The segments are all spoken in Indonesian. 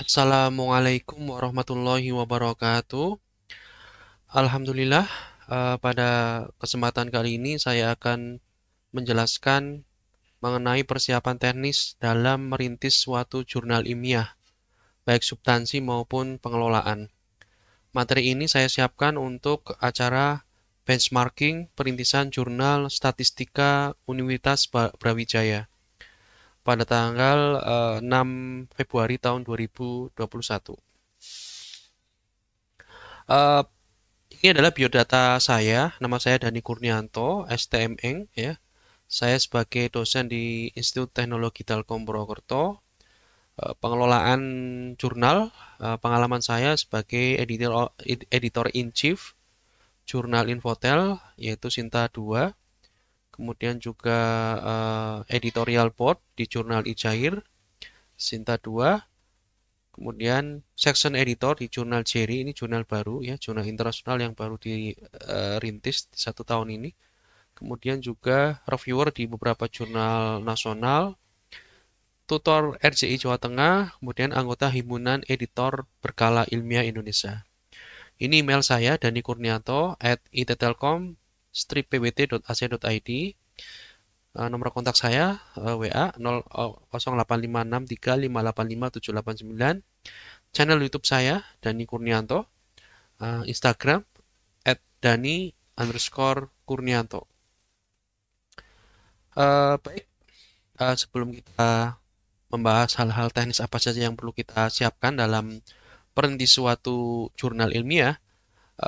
Assalamualaikum warahmatullahi wabarakatuh. Alhamdulillah, pada kesempatan kali ini saya akan menjelaskan mengenai persiapan teknis dalam merintis suatu jurnal ilmiah, baik substansi maupun pengelolaan. Materi ini saya siapkan untuk acara benchmarking perintisan jurnal statistika Universitas Brawijaya pada tanggal 6 Februari tahun 2021. Eh, Ini adalah biodata saya. Nama saya Dani Kurnianto, STM Eng, ya. Saya sebagai dosen di Institut Teknologi Telkom Purwokerto. Pengelolaan jurnal, pengalaman saya sebagai editor in chief jurnal Infotel, yaitu Sinta 2. Kemudian juga editorial board di jurnal Ijair, Sinta 2. Kemudian section editor di jurnal Jerry, ini jurnal baru ya, jurnal internasional yang baru dirintis di 1 tahun ini. Kemudian juga reviewer di beberapa jurnal nasional, tutor RJI Jawa Tengah, kemudian anggota Himpunan Editor Berkala Ilmiah Indonesia. Ini email saya dani.kurnianto@ittelkom-pwt.ac.id. Nomor kontak saya WA 085663585789. Channel YouTube saya Dani Kurnianto, Instagram @dani_kurnianto. Baik, sebelum kita membahas hal-hal teknis apa saja yang perlu kita siapkan dalam perintis suatu jurnal ilmiah,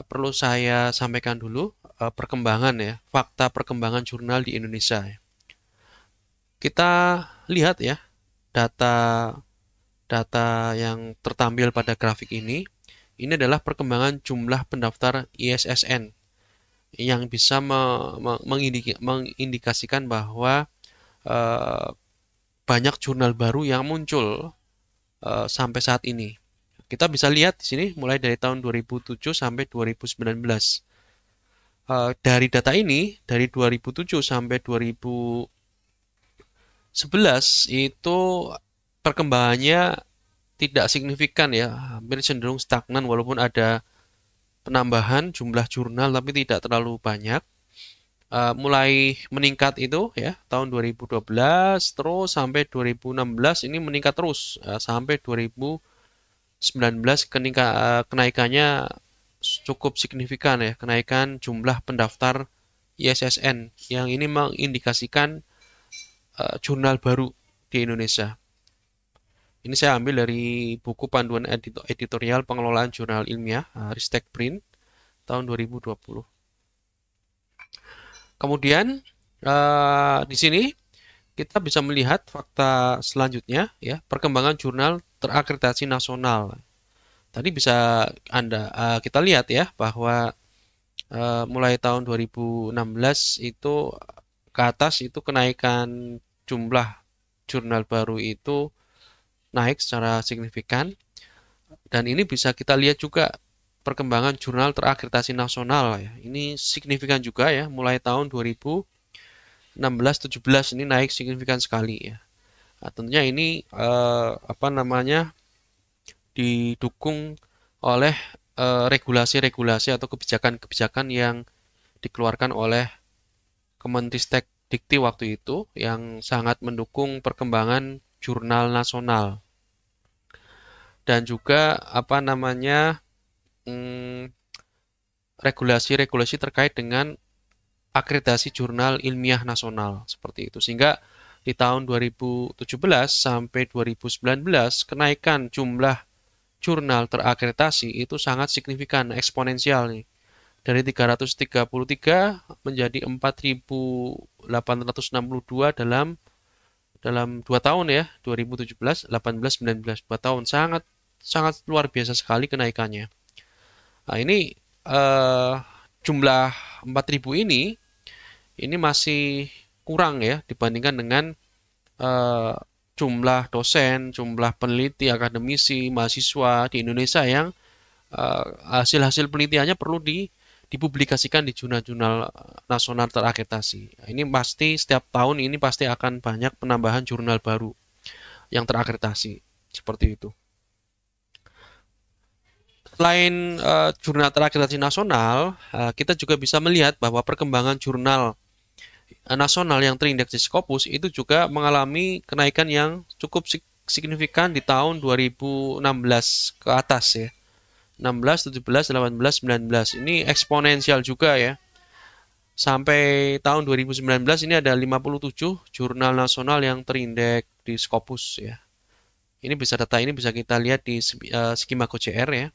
perlu saya sampaikan dulu perkembangan ya, fakta perkembangan jurnal di Indonesia. Kita lihat ya, data data yang tertampil pada grafik ini. Ini adalah perkembangan jumlah pendaftar ISSN yang bisa mengindikasikan bahwa eh, banyak jurnal baru yang muncul sampai saat ini. Kita bisa lihat di sini mulai dari tahun 2007 sampai 2019. Dari data ini, dari 2007 sampai 2011 itu perkembangannya tidak signifikan ya, hampir cenderung stagnan walaupun ada penambahan jumlah jurnal tapi tidak terlalu banyak. Mulai meningkat itu ya tahun 2012 terus sampai 2016 ini meningkat terus sampai 2019 kenaikannya cukup signifikan ya, kenaikan jumlah pendaftar ISSN yang ini mengindikasikan jurnal baru di Indonesia. Ini saya ambil dari buku panduan editorial pengelolaan jurnal ilmiah Ristek Print tahun 2020. Kemudian di sini kita bisa melihat fakta selanjutnya ya, perkembangan jurnal terakreditasi nasional. Tadi bisa kita lihat ya bahwa mulai tahun 2016 itu ke atas itu kenaikan jumlah jurnal baru itu naik secara signifikan, dan ini bisa kita lihat juga perkembangan jurnal terakreditasi nasional ya. Ini signifikan juga ya, mulai tahun 2016-17 ini naik signifikan sekali ya. Nah, tentunya ini didukung oleh regulasi-regulasi atau kebijakan-kebijakan yang dikeluarkan oleh Kemenristek Dikti waktu itu yang sangat mendukung perkembangan jurnal nasional, dan juga regulasi-regulasi terkait dengan akreditasi jurnal ilmiah nasional seperti itu. Sehingga di tahun 2017 sampai 2019 kenaikan jumlah jurnal terakreditasi itu sangat signifikan, eksponensial nih. Dari 333 menjadi 4.862 dalam 2 tahun ya, 2017, 18, 19, 2 tahun, sangat sangat luar biasa sekali kenaikannya. Nah, ini eh, jumlah 4.000 ini masih kurang ya dibandingkan dengan eh, jumlah dosen, jumlah peneliti, akademisi, mahasiswa di Indonesia yang hasil-hasil penelitiannya perlu dipublikasikan di jurnal-jurnal nasional terakreditasi. Ini pasti setiap tahun ini pasti akan banyak penambahan jurnal baru yang terakreditasi seperti itu. Selain jurnal terakreditasi nasional, kita juga bisa melihat bahwa perkembangan jurnal nasional yang terindeks di Scopus itu juga mengalami kenaikan yang cukup signifikan di tahun 2016 ke atas ya. 16, 17, 18, 19. Ini eksponensial juga ya. Sampai tahun 2019 ini ada 57 jurnal nasional yang terindeks di Scopus ya. Data ini bisa kita lihat di skema KCR ya.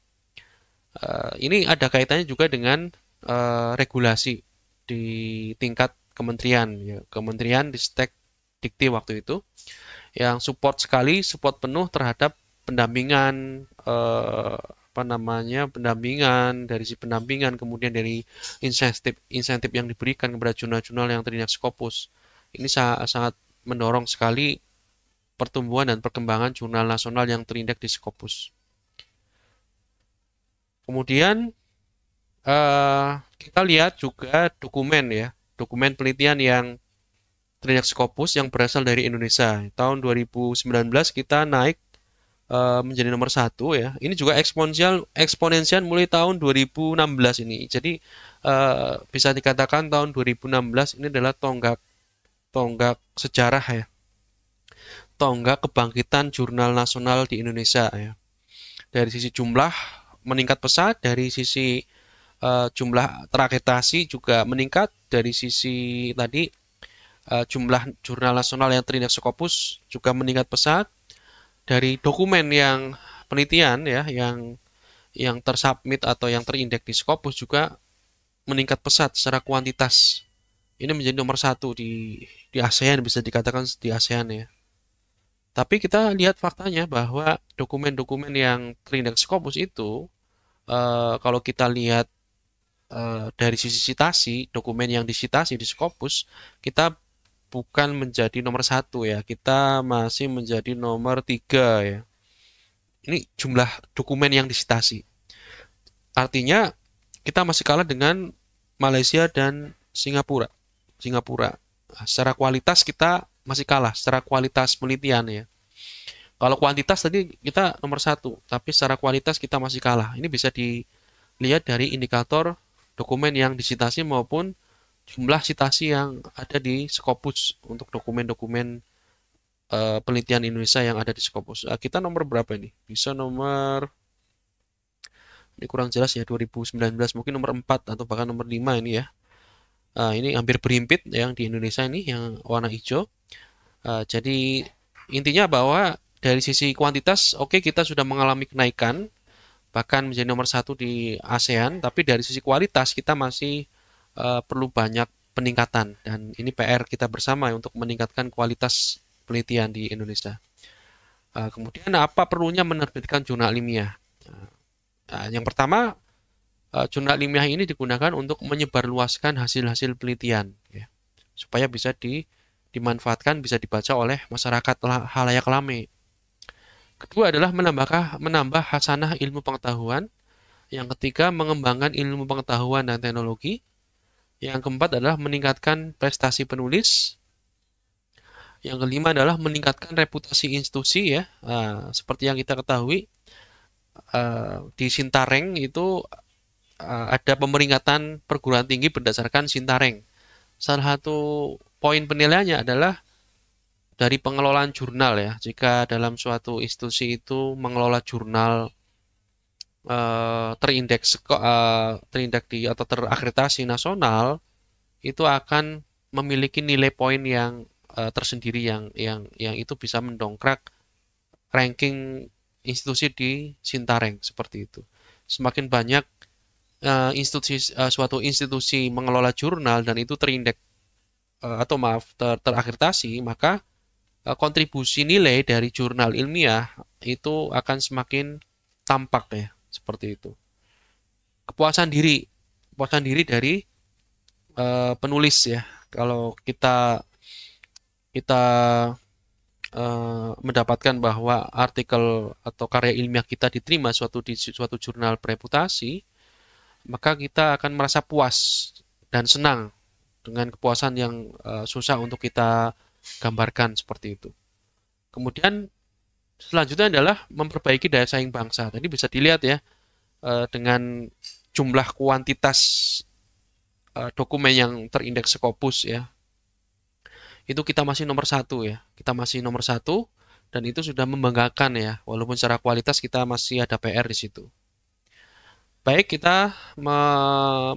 Ini ada kaitannya juga dengan regulasi di tingkat kementerian ya. Kementerian Ristek Dikti waktu itu yang support penuh terhadap pendampingan pendampingan dari si pendampingan, kemudian dari insentif yang diberikan kepada jurnal-jurnal yang terindeks Scopus. Ini sangat mendorong sekali pertumbuhan dan perkembangan jurnal nasional yang terindeks di Scopus. Kemudian kita lihat juga dokumen penelitian yang terindeks Scopus yang berasal dari Indonesia. Tahun 2019 kita naik menjadi nomor 1 ya. Ini juga eksponensial mulai tahun 2016 ini. Jadi bisa dikatakan tahun 2016 ini adalah tonggak sejarah ya. Tonggak kebangkitan jurnal nasional di Indonesia ya. Dari sisi jumlah meningkat pesat, dari sisi jumlah terakreditasi juga meningkat, dari sisi tadi jumlah jurnal nasional yang terindeks Scopus juga meningkat pesat. Dari dokumen yang penelitian ya yang tersubmit atau yang terindeks di Scopus juga meningkat pesat secara kuantitas. Ini menjadi nomor 1 di ASEAN, bisa dikatakan di ASEAN ya. Tapi kita lihat faktanya bahwa dokumen-dokumen yang terindeks Scopus itu kalau kita lihat dari sisi citasi, dokumen yang disitasi di Scopus, kita bukan menjadi nomor 1 ya, kita masih menjadi nomor 3 ya. Ini jumlah dokumen yang disitasi. Artinya kita masih kalah dengan Malaysia dan Singapura. Secara kualitas kita masih kalah, secara kualitas penelitian ya. Kalau kuantitas tadi kita nomor 1, tapi secara kualitas kita masih kalah. Ini bisa dilihat dari indikator dokumen yang disitasi maupun jumlah citasi yang ada di Scopus untuk dokumen-dokumen penelitian Indonesia yang ada di Scopus. Kita nomor berapa ini? Bisa nomor, ini kurang jelas ya, 2019 mungkin nomor 4 atau bahkan nomor 5 ini ya. Ini hampir berhimpit yang di Indonesia ini yang warna hijau. Jadi intinya bahwa dari sisi kuantitas, oke, kita sudah mengalami kenaikan bahkan menjadi nomor 1 di ASEAN, tapi dari sisi kualitas kita masih perlu banyak peningkatan, dan ini PR kita bersama untuk meningkatkan kualitas penelitian di Indonesia. Kemudian apa perlunya menerbitkan jurnal ilmiah? Yang pertama, jurnal ilmiah ini digunakan untuk menyebarluaskan hasil-hasil penelitian ya, supaya bisa dimanfaatkan, bisa dibaca oleh masyarakat halayak ramai. Kedua adalah menambah hasanah ilmu pengetahuan. Yang ketiga, mengembangkan ilmu pengetahuan dan teknologi. Yang keempat adalah meningkatkan prestasi penulis. Yang kelima adalah meningkatkan reputasi institusi ya. Seperti yang kita ketahui, di Sintareng itu ada pemeringatan perguruan tinggi berdasarkan Sintareng. Salah satu poin penilaiannya adalah dari pengelolaan jurnal ya. Jika dalam suatu institusi itu mengelola jurnal terindeks di atau terakreditasi nasional, itu akan memiliki nilai poin yang tersendiri yang itu bisa mendongkrak ranking institusi di Sintareng seperti itu. Semakin banyak suatu institusi mengelola jurnal dan itu terindeks terakreditasi, maka kontribusi nilai dari jurnal ilmiah itu akan semakin tampak ya. Seperti itu. Kepuasan diri dari penulis ya. Kalau kita mendapatkan bahwa artikel atau karya ilmiah kita diterima di suatu jurnal bereputasi, maka kita akan merasa puas dan senang dengan kepuasan yang susah untuk kita gambarkan seperti itu. Kemudian selanjutnya adalah memperbaiki daya saing bangsa. Tadi bisa dilihat ya, dengan jumlah kuantitas dokumen yang terindeks Scopus ya, itu kita masih nomor satu ya. Kita masih nomor satu dan itu sudah membanggakan ya. Walaupun secara kualitas kita masih ada PR di situ. Baik, kita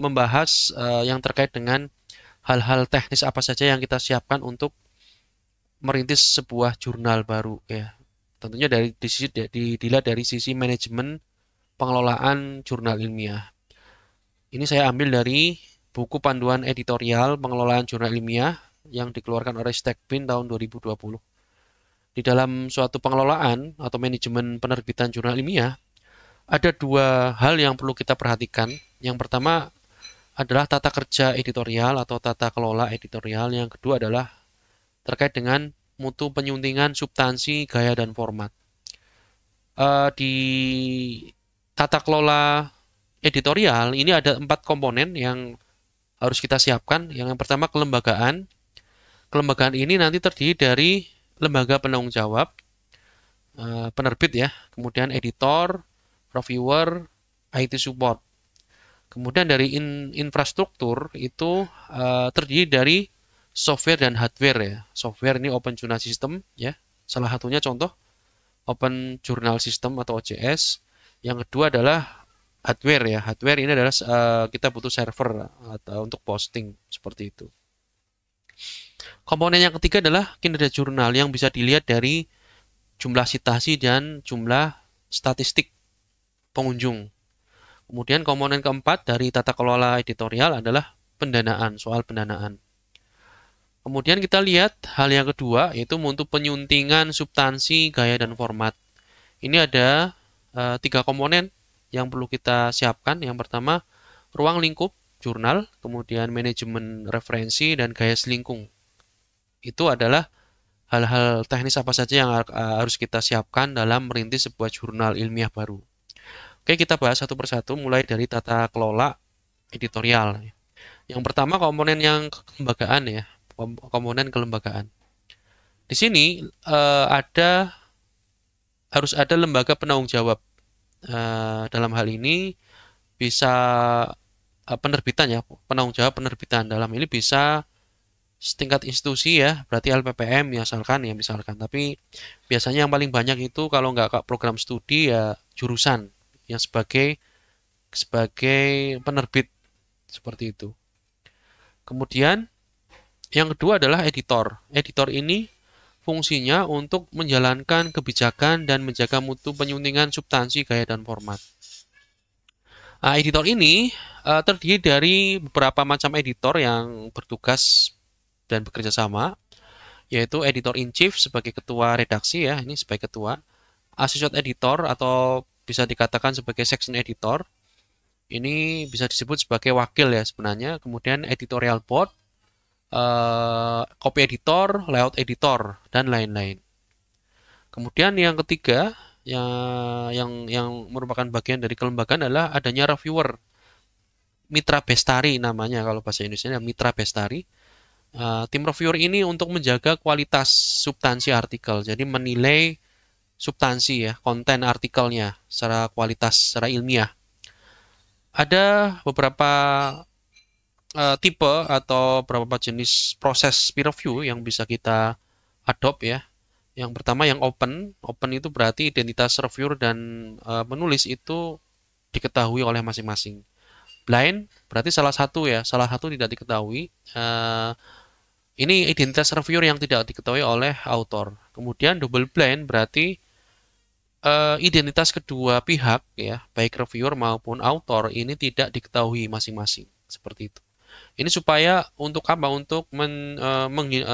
membahas yang terkait dengan hal-hal teknis apa saja yang kita siapkan untuk merintis sebuah jurnal baru ya. Tentunya dilihat dari sisi manajemen pengelolaan jurnal ilmiah. Ini saya ambil dari buku panduan editorial pengelolaan jurnal ilmiah yang dikeluarkan oleh Stekbin tahun 2020. Di dalam suatu pengelolaan atau manajemen penerbitan jurnal ilmiah, ada dua hal yang perlu kita perhatikan. Yang pertama adalah tata kerja editorial atau tata kelola editorial. Yang kedua adalah terkait dengan mutu penyuntingan, substansi, gaya, dan format. Di tata kelola editorial ini ada 4 komponen yang harus kita siapkan. Yang pertama kelembagaan. Kelembagaan ini nanti terdiri dari lembaga penanggung jawab, penerbit ya, kemudian editor, reviewer, IT support. Kemudian dari infrastruktur itu terdiri dari software dan hardware ya. Software ini Open Journal System ya. Salah satunya contoh Open Journal System atau OJS. Yang kedua adalah hardware ya. Hardware ini adalah kita butuh server atau untuk posting seperti itu. Komponen yang ketiga adalah kinerja jurnal yang bisa dilihat dari jumlah sitasi dan jumlah statistik pengunjung. Kemudian komponen keempat dari tata kelola editorial adalah pendanaan, soal pendanaan. Kemudian kita lihat hal yang kedua yaitu mutu penyuntingan, substansi, gaya, dan format. Ini ada 3 komponen yang perlu kita siapkan. Yang pertama ruang lingkup jurnal, kemudian manajemen referensi, dan gaya selingkung. Itu adalah hal-hal teknis apa saja yang harus kita siapkan dalam merintis sebuah jurnal ilmiah baru. Oke, kita bahas satu persatu mulai dari tata kelola editorial. Yang pertama komponen yang kelembagaan ya, komponen kelembagaan. Di sini harus ada lembaga penanggung jawab. Dalam hal ini bisa penerbitan ya, penanggung jawab penerbitan. Dalam ini bisa setingkat institusi ya, berarti LPPM misalkan. Tapi biasanya yang paling banyak itu kalau nggak program studi ya jurusan yang sebagai penerbit seperti itu. Kemudian yang kedua adalah editor. Editor ini fungsinya untuk menjalankan kebijakan dan menjaga mutu penyuntingan, substansi, gaya, dan format. Nah, editor ini terdiri dari beberapa macam editor yang bertugas dan bekerja sama, yaitu editor in chief sebagai ketua redaksi ya, ini sebagai ketua, associate editor atau bisa dikatakan sebagai section editor, ini bisa disebut sebagai wakil ya sebenarnya, kemudian editorial board, copy editor, layout editor, dan lain-lain. Kemudian yang ketiga, yang merupakan bagian dari kelembagaan adalah adanya reviewer, mitra bestari namanya kalau bahasa Indonesia, mitra bestari. Tim reviewer ini untuk menjaga kualitas substansi artikel, jadi menilai substansi ya, konten artikelnya secara kualitas, secara ilmiah. Ada beberapa tipe atau beberapa jenis proses peer review yang bisa kita adopt ya. Yang pertama yang open itu berarti identitas reviewer dan penulis itu diketahui oleh masing-masing. Blind berarti salah satu tidak diketahui. Ini identitas reviewer yang tidak diketahui oleh author. Kemudian double blind berarti identitas kedua pihak ya, baik reviewer maupun author ini tidak diketahui masing-masing seperti itu. Ini supaya untuk apa? Untuk menghindari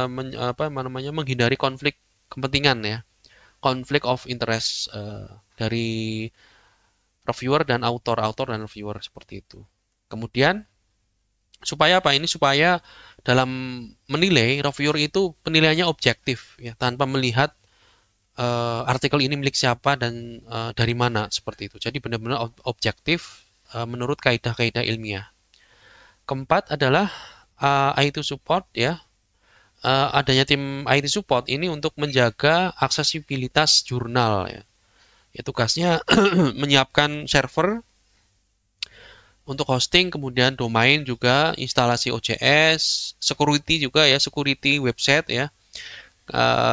konflik kepentingan ya, konflik of interest dari reviewer dan author dan reviewer seperti itu. Kemudian supaya apa? Ini supaya dalam menilai reviewer itu penilaiannya objektif ya, tanpa melihat artikel ini milik siapa dan dari mana seperti itu. Jadi benar-benar objektif menurut kaidah-kaidah ilmiah. Keempat adalah IT support ya. Adanya tim IT support ini untuk menjaga aksesibilitas jurnal ya. Ya tugasnya menyiapkan server, Untuk hosting, kemudian domain juga, instalasi OJS, security juga ya, security website ya.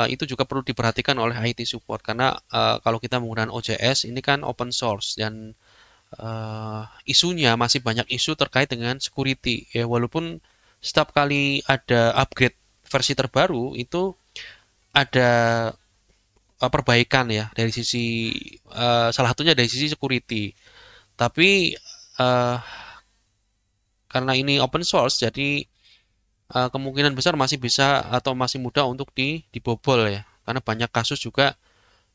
Itu juga perlu diperhatikan oleh IT support karena kalau kita menggunakan OJS ini kan open source dan isunya masih banyak isu terkait dengan security ya, walaupun setiap kali ada upgrade versi terbaru itu ada perbaikan ya dari sisi salah satunya dari sisi security. Tapi uh, karena ini open source, jadi kemungkinan besar masih bisa atau masih mudah untuk dibobol ya. Karena banyak kasus juga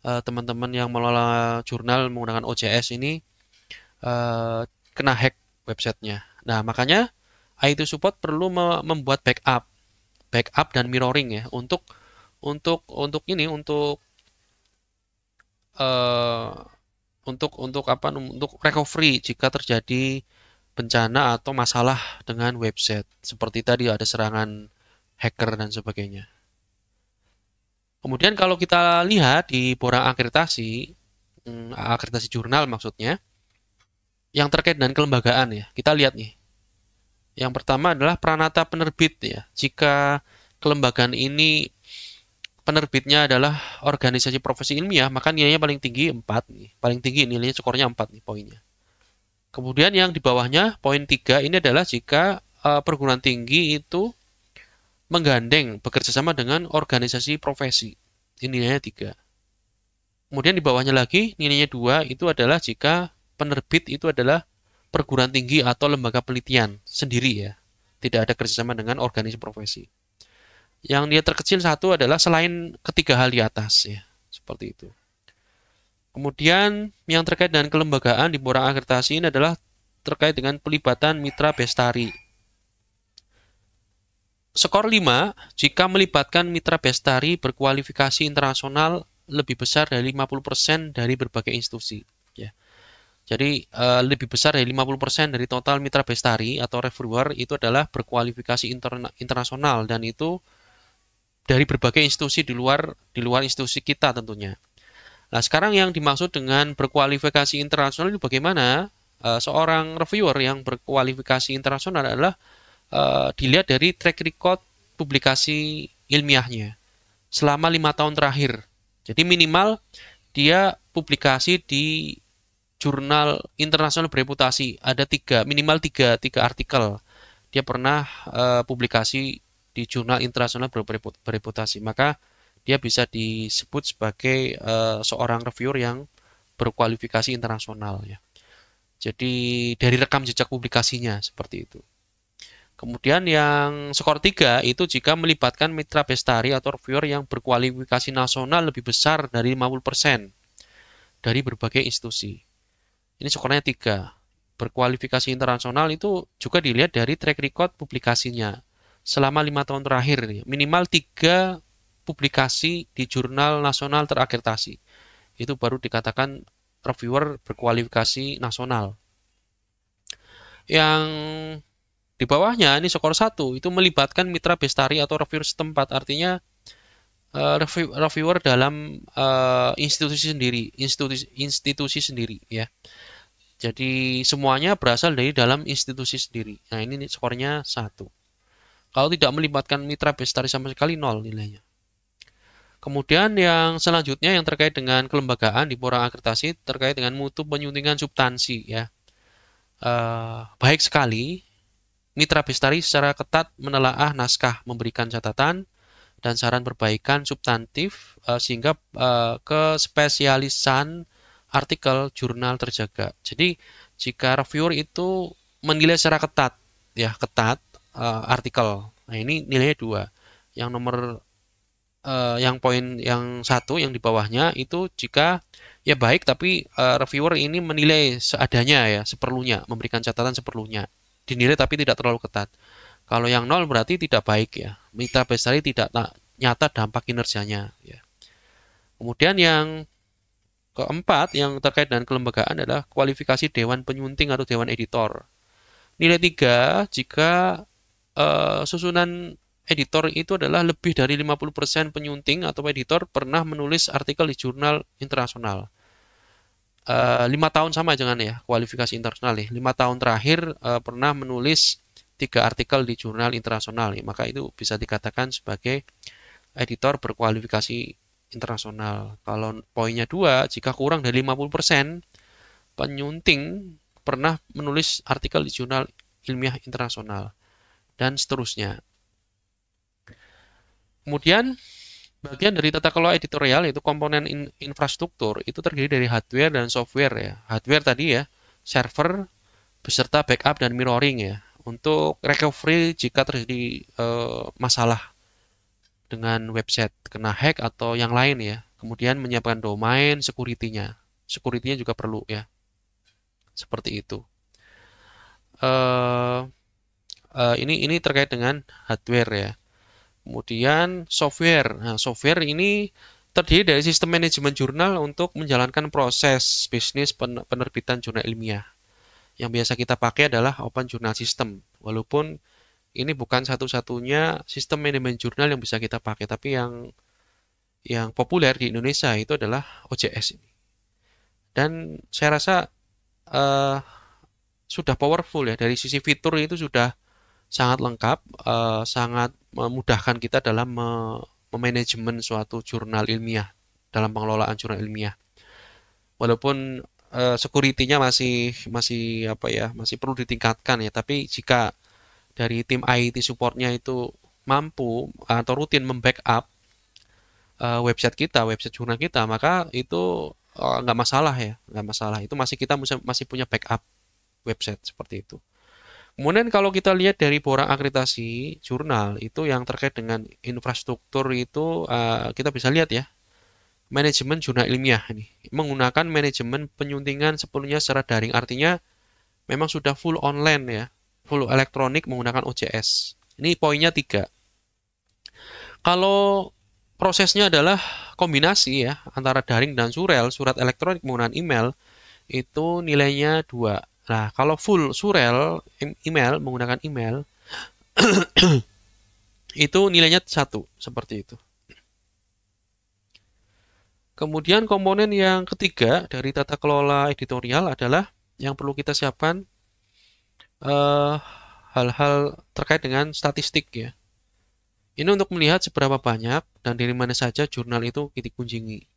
teman-teman yang mengelola jurnal menggunakan OJS ini kena hack websitenya. Nah, makanya IT support perlu membuat backup dan mirroring ya untuk ini uh, untuk apa? Untuk recovery jika terjadi bencana atau masalah dengan website. Seperti tadi ada serangan hacker dan sebagainya. Kemudian kalau kita lihat di borang akreditasi jurnal maksudnya, yang terkait dengan kelembagaan ya, kita lihat nih. Yang pertama adalah Pranata Penerbit ya. Jika kelembagaan ini penerbitnya adalah organisasi profesi ilmiah, maka nilainya paling tinggi 4 nih. Paling tinggi nilainya skornya 4 nih poinnya. Kemudian yang di bawahnya poin 3 ini adalah jika perguruan tinggi itu menggandeng bekerja sama dengan organisasi profesi. Ini nilainya 3. Kemudian di bawahnya lagi nilainya 2 itu adalah jika penerbit itu adalah perguruan tinggi atau lembaga penelitian sendiri ya. Tidak ada kerjasama dengan organisasi profesi. Yang nilai terkecil satu adalah selain ketiga hal di atas ya. Seperti itu. Kemudian yang terkait dengan kelembagaan di borang akreditasi ini adalah terkait dengan pelibatan mitra bestari. Skor 5 jika melibatkan mitra bestari berkualifikasi internasional lebih besar dari 50% dari berbagai institusi. Ya. Jadi lebih besar dari 50% dari total mitra bestari atau reviewer itu adalah berkualifikasi internasional dan itu dari berbagai institusi di luar institusi kita tentunya. Nah, sekarang yang dimaksud dengan berkualifikasi internasional itu bagaimana? Seorang reviewer yang berkualifikasi internasional adalah dilihat dari track record publikasi ilmiahnya selama 5 tahun terakhir. Jadi minimal dia publikasi di jurnal internasional bereputasi. Ada minimal tiga artikel. Dia pernah publikasi di jurnal internasional bereputasi. Maka dia bisa disebut sebagai seorang reviewer yang berkualifikasi internasional ya. Jadi dari rekam jejak publikasinya seperti itu. Kemudian yang skor 3 itu jika melibatkan mitra bestari atau reviewer yang berkualifikasi nasional lebih besar dari 50% dari berbagai institusi. Ini skornya 3. Berkualifikasi internasional itu juga dilihat dari track record publikasinya selama 5 tahun terakhir. Minimal 3 publikasi di jurnal nasional terakreditasi. Itu baru dikatakan reviewer berkualifikasi nasional. Yang di bawahnya ini skor 1 itu melibatkan mitra bestari atau reviewer setempat. Artinya reviewer dalam institusi sendiri ya. Jadi semuanya berasal dari dalam institusi sendiri. Nah, ini skornya 1. Kalau tidak melibatkan mitra bestari sama sekali 0 nilainya. Kemudian yang selanjutnya yang terkait dengan kelembagaan di borang akreditasi terkait dengan mutu penyuntingan substansi ya. Baik sekali mitra bestari secara ketat menelaah naskah, memberikan catatan dan saran perbaikan substantif sehingga kespesialisan artikel jurnal terjaga. Jadi jika reviewer itu menilai secara ketat artikel. Nah, ini nilainya 2. Yang nomor yang poin yang 1 yang di bawahnya itu jika ya baik tapi reviewer ini menilai seadanya ya, seperlunya, memberikan catatan seperlunya. Dinilai tapi tidak terlalu ketat. Kalau yang 0 berarti tidak baik ya. Mitra bestari tidak nyata dampak kinerjanya ya. Kemudian yang keempat yang terkait dengan kelembagaan adalah kualifikasi dewan penyunting atau dewan editor. Nilai 3 jika susunan editor itu adalah lebih dari 50% penyunting atau editor pernah menulis artikel di jurnal internasional. 5 tahun sama jangan ya, kualifikasi internasional ya. 5 tahun terakhir pernah menulis 3 artikel di jurnal internasional ya, maka itu bisa dikatakan sebagai editor berkualifikasi internasional. Kalau poinnya 2, jika kurang dari 50% penyunting pernah menulis artikel di jurnal ilmiah internasional dan seterusnya. Kemudian bagian dari tata kelola editorial yaitu komponen infrastruktur itu terdiri dari hardware dan software ya. Hardware tadi ya, server beserta backup dan mirroring ya. Untuk recovery jika terjadi masalah dengan website kena hack atau yang lain ya. Kemudian menyiapkan domain, security-nya. Security-nya juga perlu ya. Seperti itu. Ini terkait dengan hardware ya. Kemudian software. Nah, software ini terdiri dari sistem manajemen jurnal untuk menjalankan proses bisnis penerbitan jurnal ilmiah. Yang biasa kita pakai adalah Open Journal System. Walaupun ini bukan satu-satunya sistem manajemen jurnal yang bisa kita pakai, tapi yang populer di Indonesia itu adalah OJS ini. Dan saya rasa sudah powerful ya, dari sisi fitur itu sudah sangat lengkap, sangat memudahkan kita dalam memanajemen suatu jurnal ilmiah, dalam pengelolaan jurnal ilmiah. Walaupun security-nya masih perlu ditingkatkan ya, tapi jika dari tim IT support-nya itu mampu atau rutin membackup website kita, website jurnal kita, maka itu nggak masalah ya, nggak masalah. Itu kita masih punya backup website seperti itu. Kemudian kalau kita lihat dari borang akreditasi jurnal itu yang terkait dengan infrastruktur itu kita bisa lihat ya, manajemen jurnal ilmiah ini menggunakan manajemen penyuntingan sepenuhnya secara daring, artinya memang sudah full online ya, full elektronik menggunakan OJS. Ini poinnya 3. Kalau prosesnya adalah kombinasi ya antara daring dan surel, surat elektronik menggunakan email, itu nilainya 2. Nah, kalau full surel, email, menggunakan email, itu nilainya 1, seperti itu. Kemudian komponen yang ketiga dari tata kelola editorial adalah yang perlu kita siapkan hal-hal terkait dengan statistik ya. Ini untuk melihat seberapa banyak dan dari mana saja jurnal itu kita kunjungi.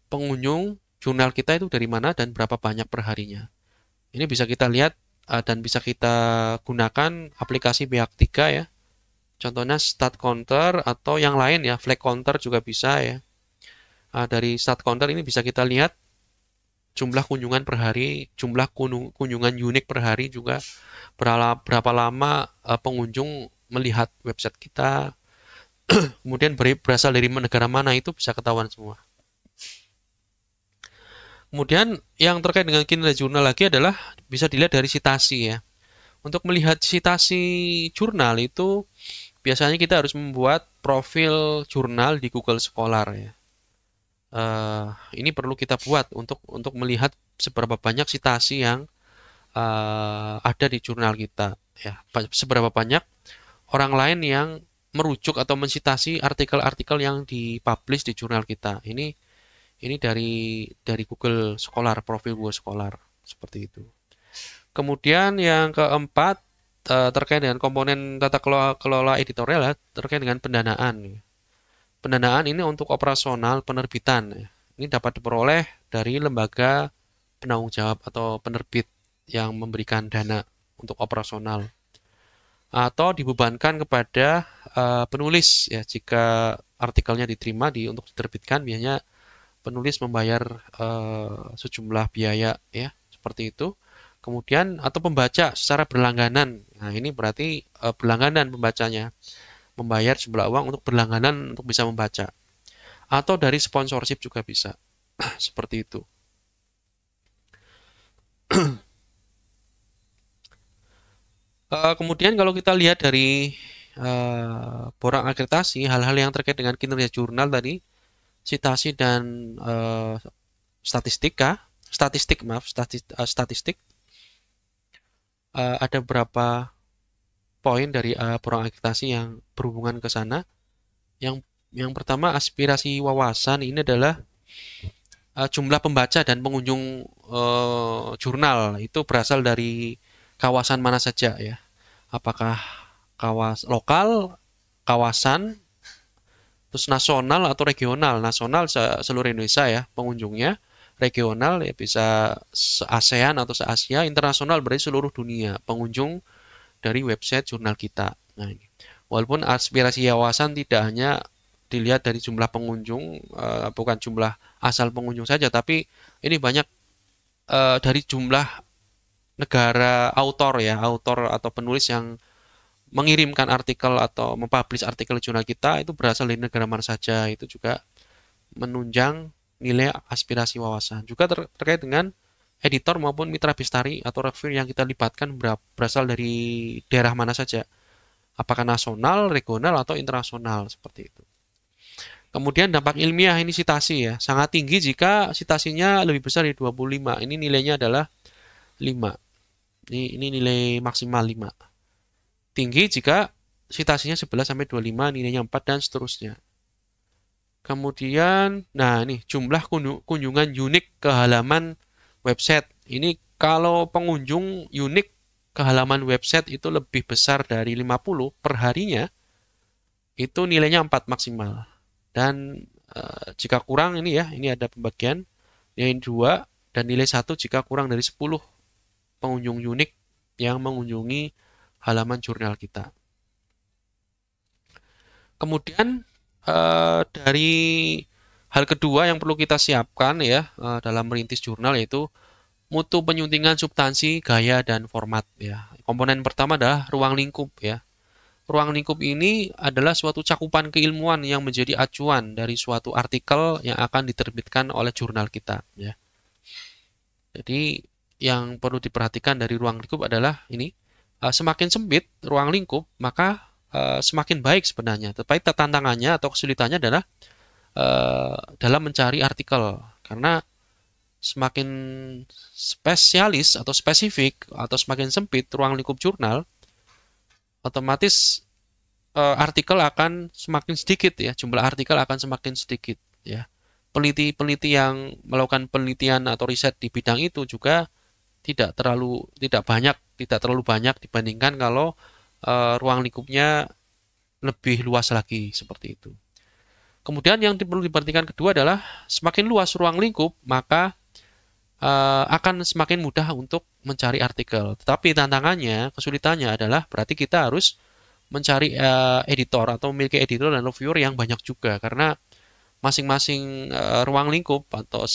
Pengunjung jurnal kita itu dari mana dan berapa banyak per harinya. Ini bisa kita lihat dan bisa kita gunakan aplikasi pihak 3 ya. Contohnya Stat Counter atau yang lain ya, Flag Counter juga bisa ya. Dari Stat Counter ini bisa kita lihat jumlah kunjungan per hari, jumlah kunjungan unik per hari juga, berapa lama pengunjung melihat website kita, kemudian berasal dari negara mana itu bisa ketahuan semua. Kemudian yang terkait dengan kinerja jurnal lagi adalah bisa dilihat dari citasi ya. Untuk melihat citasi jurnal itu biasanya kita harus membuat profil jurnal di Google Scholar ya. Ini perlu kita buat untuk melihat seberapa banyak citasi yang ada di jurnal kita ya. Seberapa banyak orang lain yang merujuk atau mensitasi artikel-artikel yang dipublish di jurnal kita. Ini dari Google Scholar, profil Google Scholar seperti itu. Kemudian yang keempat terkait dengan komponen tata kelola editorial ya, terkait dengan pendanaan. Pendanaan ini untuk operasional penerbitan. Ini dapat diperoleh dari lembaga penanggung jawab atau penerbit yang memberikan dana untuk operasional. Atau dibebankan kepada penulis ya, jika artikelnya diterima untuk diterbitkan, biasanya penulis membayar sejumlah biaya ya, seperti itu. Kemudian atau pembaca secara berlangganan. Nah, ini berarti berlangganan pembacanya, membayar jumlah uang untuk berlangganan untuk bisa membaca. Atau dari sponsorship juga bisa. Seperti itu. Kemudian kalau kita lihat dari borang akreditasi, hal-hal yang terkait dengan kinerja jurnal tadi, citasi dan statistik, ada beberapa poin dari borang akreditasi yang berhubungan ke sana. Yang pertama, aspirasi wawasan ini adalah jumlah pembaca dan pengunjung jurnal itu berasal dari kawasan mana saja ya. Apakah lokal, kawasan, terus nasional atau regional. Nasional seluruh Indonesia ya pengunjungnya. Regional ya bisa se-ASEAN atau se-Asia. Internasional berarti seluruh dunia pengunjung dari website jurnal kita. Nah, ini. Walaupun aspirasi wawasan tidak hanya dilihat dari jumlah pengunjung, bukan jumlah asal pengunjung saja, tapi ini banyak dari jumlah negara autor ya, autor atau penulis yang mengirimkan artikel atau mempublish artikel jurnal kita itu berasal dari negara mana saja, itu juga menunjang nilai aspirasi wawasan. Juga terkait dengan editor maupun mitra bestari atau reviewer yang kita libatkan berasal dari daerah mana saja. Apakah nasional, regional, atau internasional, seperti itu. Kemudian dampak ilmiah ini sitasi ya, sangat tinggi jika sitasinya lebih besar dari 25. Ini nilainya adalah 5. Ini nilai maksimal 5. Tinggi jika sitasinya 11 sampai 25, nilainya 4 dan seterusnya. Kemudian, nah ini jumlah kunjungan unik ke halaman website. Ini kalau pengunjung unik ke halaman website itu lebih besar dari 50 per harinya, itu nilainya 4 maksimal. Dan jika kurang ini ya, ini ada pembagian nilai 2 dan nilai 1 jika kurang dari 10 pengunjung unik yang mengunjungi halaman jurnal kita. Kemudian dari hal kedua yang perlu kita siapkan ya dalam merintis jurnal yaitu mutu penyuntingan substansi, gaya, dan format ya. Komponen pertama adalah ruang lingkup ya. Ruang lingkup ini adalah suatu cakupan keilmuan yang menjadi acuan dari suatu artikel yang akan diterbitkan oleh jurnal kita. Ya. Jadi yang perlu diperhatikan dari ruang lingkup adalah ini, semakin sempit ruang lingkup, maka semakin baik sebenarnya. Tetapi tantangannya atau kesulitannya adalah dalam mencari artikel. Karena semakin spesialis atau spesifik atau semakin sempit ruang lingkup jurnal, otomatis artikel akan semakin sedikit ya, jumlah artikel akan semakin sedikit ya. Peneliti-peneliti yang melakukan penelitian atau riset di bidang itu juga tidak terlalu banyak dibandingkan kalau ruang lingkupnya lebih luas lagi seperti itu. Kemudian yang perlu diperhatikan kedua adalah semakin luas ruang lingkup, maka akan semakin mudah untuk mencari artikel. Tetapi tantangannya, kesulitannya adalah berarti kita harus mencari editor atau memiliki editor dan reviewer yang banyak juga karena masing-masing ruang lingkup atau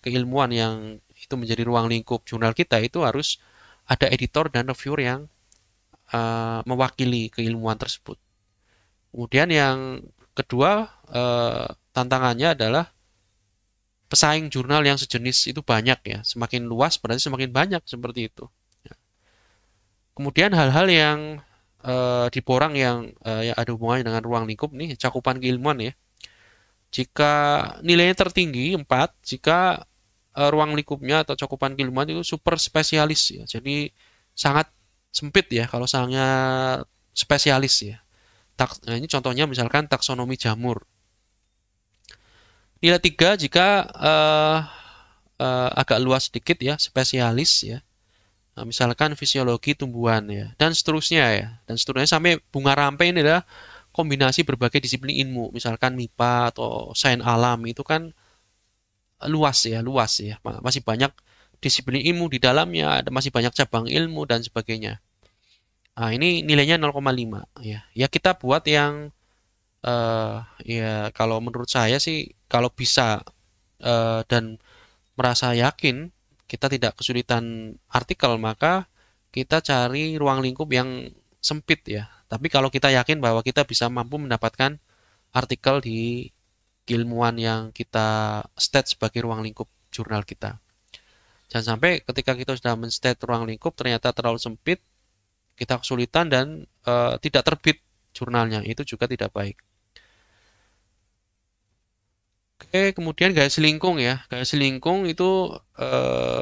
keilmuan yang itu menjadi ruang lingkup jurnal kita itu harus ada editor dan reviewer yang mewakili keilmuan tersebut. Kemudian yang kedua tantangannya adalah pesaing jurnal yang sejenis itu banyak ya. Semakin luas berarti semakin banyak seperti itu. Kemudian hal-hal yang diborang yang ada hubungannya dengan ruang lingkup nih, cakupan keilmuan ya. Jika nilainya tertinggi 4, jika ruang lingkupnya atau cakupan keilmuan itu super spesialis ya. Jadi sangat sempit ya kalau sangat spesialis ya. Nah, ini contohnya misalkan taksonomi jamur. Nilai 3 jika agak luas sedikit ya, spesialis ya. Nah, misalkan fisiologi tumbuhan ya, dan seterusnya ya. Dan seterusnya sampai bunga rampai ini adalah kombinasi berbagai disiplin ilmu, misalkan MIPA atau sains alam itu kan luas ya. Masih banyak disiplin ilmu di dalamnya, ada masih banyak cabang ilmu dan sebagainya. Nah, ini nilainya 0,5 ya. Ya kita buat yang ya kalau menurut saya sih kalau bisa dan merasa yakin kita tidak kesulitan artikel, maka kita cari ruang lingkup yang sempit ya. Tapi kalau kita yakin bahwa kita bisa mampu mendapatkan artikel di keilmuan yang kita state sebagai ruang lingkup jurnal kita. Jangan sampai ketika kita sudah men-state ruang lingkup ternyata terlalu sempit, kita kesulitan dan tidak terbit jurnalnya. Itu juga tidak baik. Oke, kemudian gaya selingkung ya. Gaya selingkung itu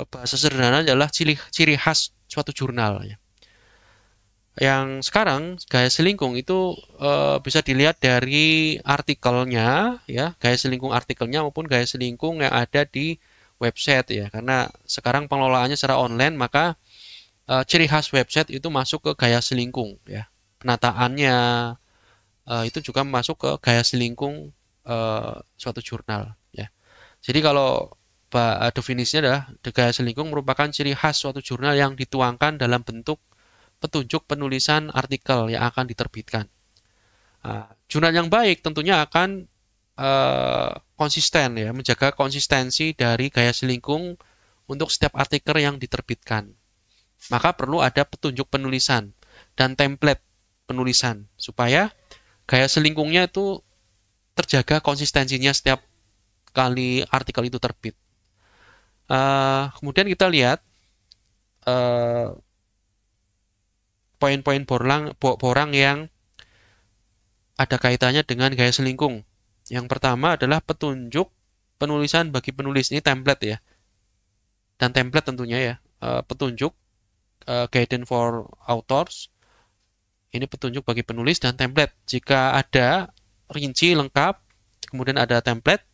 bahasa sederhana adalah ciri khas suatu jurnal. Ya. Yang sekarang gaya selingkung itu bisa dilihat dari artikelnya, ya, gaya selingkung artikelnya maupun gaya selingkung yang ada di website ya. Karena sekarang pengelolaannya secara online, maka ciri khas website itu masuk ke gaya selingkung ya. Penataannya itu juga masuk ke gaya selingkung suatu jurnal ya. Jadi kalau definisinya adalah gaya selingkung merupakan ciri khas suatu jurnal yang dituangkan dalam bentuk petunjuk penulisan artikel yang akan diterbitkan. Jurnal yang baik tentunya akan konsisten ya, menjaga konsistensi dari gaya selingkung untuk setiap artikel yang diterbitkan. Maka perlu ada petunjuk penulisan dan template penulisan supaya gaya selingkungnya itu terjaga konsistensinya setiap kali artikel itu terbit. Kemudian kita lihat poin-poin borang yang ada kaitannya dengan gaya selingkung. Yang pertama adalah petunjuk penulisan bagi penulis. Ini template ya. Dan template tentunya ya. Petunjuk guidance for authors. Ini petunjuk bagi penulis dan template. Jika ada rinci lengkap, kemudian ada template,